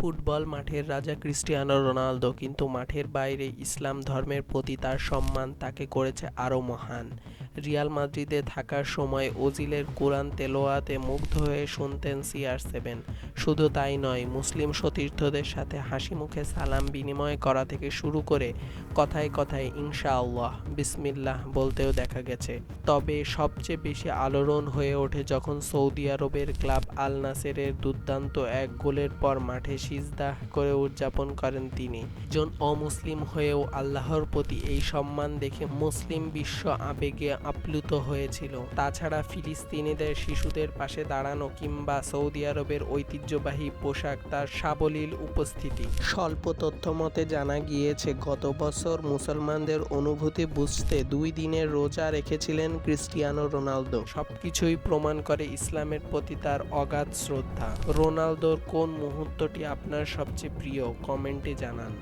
Football মাঠের রাজা Cristiano Ronaldo, কিন্তু মাঠের বাইরে ইসলাম ধর্মের প্রতি তার সম্মান তাকে করেছে আরও মহান। রিয়াল মাদ্রিদে থাকার সময় ওজিলের কোরআন তেলাওয়াতে মুগ্ধ হয়ে শুনতেন CR7। শুধু তাই নয়, মুসলিম সতীর্থদের সাথে হাসিমুখে সালাম বিনিময় করা থেকে শুরু করে কথায় কথায় ইনশাআল্লাহ, বিসমিল্লাহ বলতেও দেখা গেছে। তবে সবচেয়ে বেশি আলোড়ন হয়ে ওঠে যখন সৌদি আরবের ক্লাব আল নাসেরের দুর্দান্ত এক গোলের পর মাঠে সিজদা করে উদযাপন করেন তিনি। একজন অমুসলিম হয়েও আল্লাহর প্রতি এই সম্মান দেখে মুসলিম বিশ্ব আবেগে আপ্লুত হয়েছিল। তাছাড়া ফিলিস্তিনিদের শিশুদের পাশে দাঁড়ানো কিংবা সৌদি আরবের ঐতিহ্যবাহী পোশাক, তার সাবলীল উপস্থিতি। স্বল্প তথ্য মতে জানা গিয়েছে, গত বছর মুসলমানদের অনুভূতি বুঝতে 2 দিনের রোজা রেখেছিলেন ক্রিস্টিয়ানো রোনালদো। সবকিছুই প্রমাণ করে ইসলামের প্রতি তার অগাধ শ্রদ্ধা। রোনালদোর কোন মুহূর্তটি আপনার সবচেয়ে প্রিয়, কমেন্টে জানান।